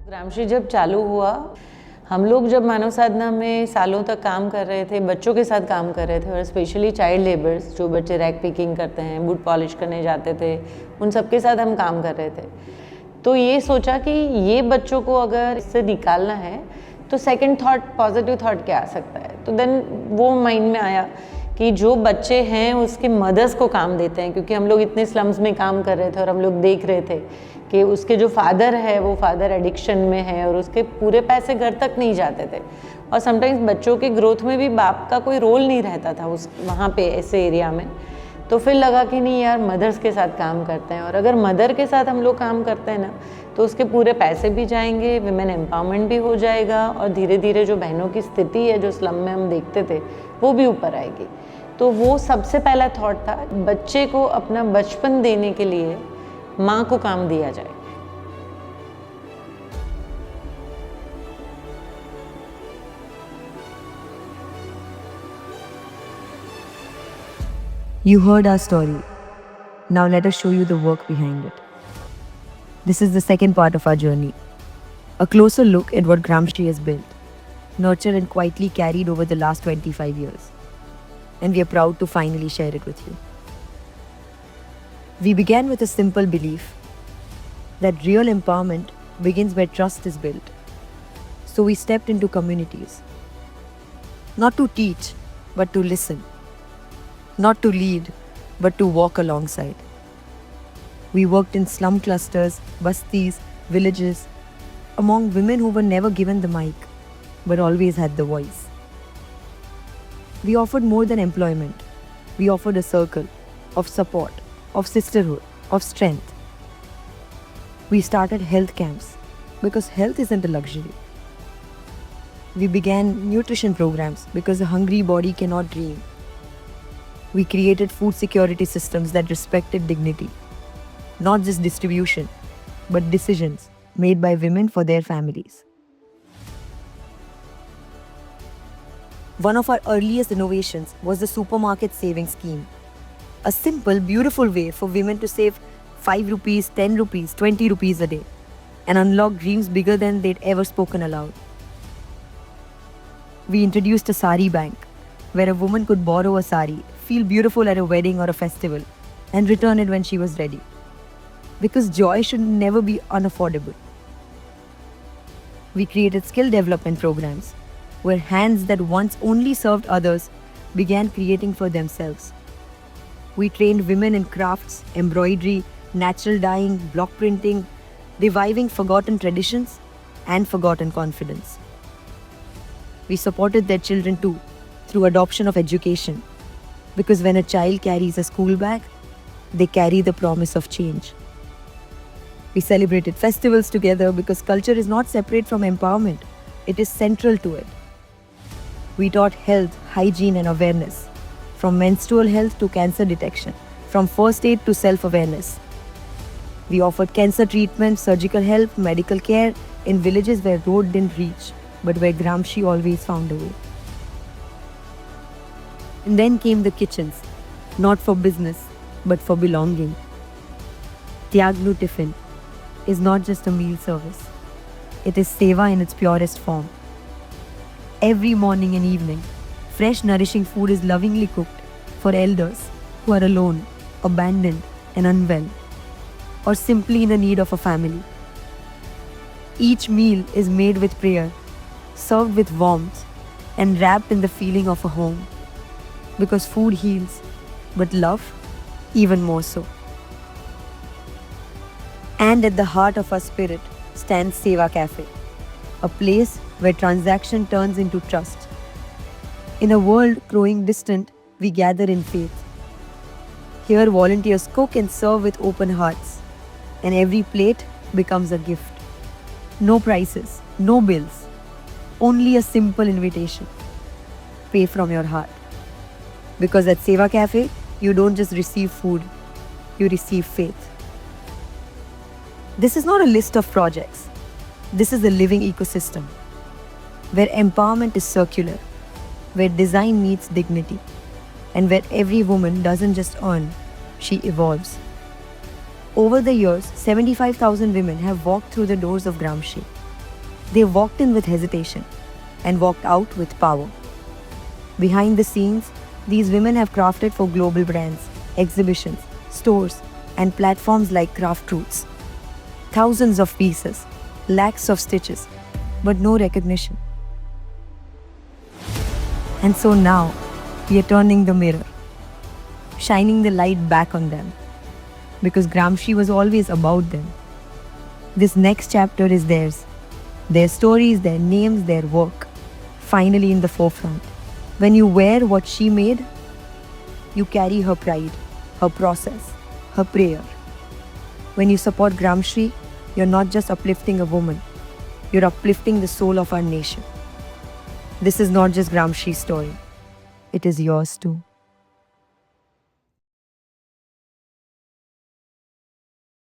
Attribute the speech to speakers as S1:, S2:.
S1: ग्रामशी जब चालू हुआ, हम लोग जब मानव साधना में सालों तक काम कर रहे थे, बच्चों के साथ काम कर रहे थे और स्पेशली चाइल्ड लेबर्स, जो बच्चे रैक पिकिंग करते हैं, बूट पॉलिश करने जाते थे, उन सब के साथ हम काम कर रहे थे। तो ये सोचा कि ये बच्चों को अगर इससे निकालना है तो सेकंड थॉट, पॉजिटिव थॉट क्या आ सकता है। तो देन वो माइंड में आया कि जो बच्चे हैं उसके मदर्स को काम देते हैं, क्योंकि हम लोग इतने स्लम्स में काम कर रहे थे और हम लोग देख रहे थे कि उसके जो फादर है वो फादर एडिक्शन में है और उसके पूरे पैसे घर तक नहीं जाते थे और समटाइम्स बच्चों के ग्रोथ में भी बाप का कोई रोल नहीं रहता था उस वहाँ पे ऐसे एरिया में। तो फिर लगा कि नहीं यार, मदर्स के साथ काम करते हैं और अगर मदर के साथ हम लोग काम करते हैं ना तो उसके पूरे पैसे भी जाएंगे, विमेन एम्पावरमेंट भी हो जाएगा और धीरे धीरे जो बहनों की स्थिति है जो स्लम में हम देखते थे वो भी ऊपर आएगी। तो वो सबसे पहला थॉट था, बच्चे को अपना बचपन देने के लिए माँ को काम दिया जाए।
S2: You heard our story. Now let us show you the work behind it. This is the second part of our journey. A closer look at what Gramshi has built, nurtured and quietly carried over the last 25 years. And we are proud to finally share it with you. We began with a simple belief that real empowerment begins where trust is built. So we stepped into communities, not to teach, but to listen. Not to lead, but to walk alongside. We worked in slum clusters, bastis, villages, among women who were never given the mic, but always had the voice. We offered more than employment. We offered a circle of support, of sisterhood, of strength. We started health camps because health isn't a luxury. We began nutrition programs because a hungry body cannot dream. We created food security systems that respected dignity, not just distribution, but decisions made by women for their families. One of our earliest innovations was the supermarket savings scheme, a simple, beautiful way for women to save 5 rupees, 10 rupees, 20 rupees a day and unlock dreams bigger than they'd ever spoken aloud. We introduced a sari bank, where a woman could borrow a sari, feel beautiful at a wedding or a festival, and return it when she was ready. Because joy should never be unaffordable. We created skill development programs, where hands that once only served others began creating for themselves. We trained women in crafts, embroidery, natural dyeing, block printing, reviving forgotten traditions and forgotten confidence. We supported their children too, through adoption of education, because when a child carries a school bag, they carry the promise of change. We celebrated festivals together because culture is not separate from empowerment, it is central to it. We taught health, hygiene and awareness, from menstrual health to cancer detection, from first aid to self-awareness. We offered cancer treatment, surgical help, medical care in villages where road didn't reach, but where Gramshi always found a way. And then came the kitchens, not for business, but for belonging. Tyagnu Tiffin is not just a meal service. It is seva in its purest form. Every morning and evening, fresh nourishing food is lovingly cooked for elders who are alone, abandoned and unwell, or simply in the need of a family. Each meal is made with prayer, served with warmth, and wrapped in the feeling of a home. Because food heals, but love even more so. And at the heart of our spirit stands Seva Cafe, a place where transaction turns into trust. In a world growing distant, we gather in faith. Here volunteers cook and serve with open hearts, and every plate becomes a gift. No prices, no bills, only a simple invitation. Pay from your heart. Because at Seva Cafe, you don't just receive food, you receive faith. This is not a list of projects. This is a living ecosystem where empowerment is circular, where design meets dignity, and where every woman doesn't just earn, she evolves. Over the years, 75,000 women have walked through the doors of Gramshi, They walked in with hesitation and walked out with power. Behind the scenes, these women have crafted for global brands, exhibitions, stores, and platforms like Craft Roots. Thousands of pieces, lakhs of stitches, but no recognition. And so now, we are turning the mirror, shining the light back on them, because Gramsci was always about them. This next chapter is theirs. Their stories, their names, their work, finally in the forefront. When you wear what she made, you carry her pride, her process, her prayer. When you support Gramsci, you're not just uplifting a woman, you're uplifting the soul of our nation. This is not just Gramsci's story, it is yours too.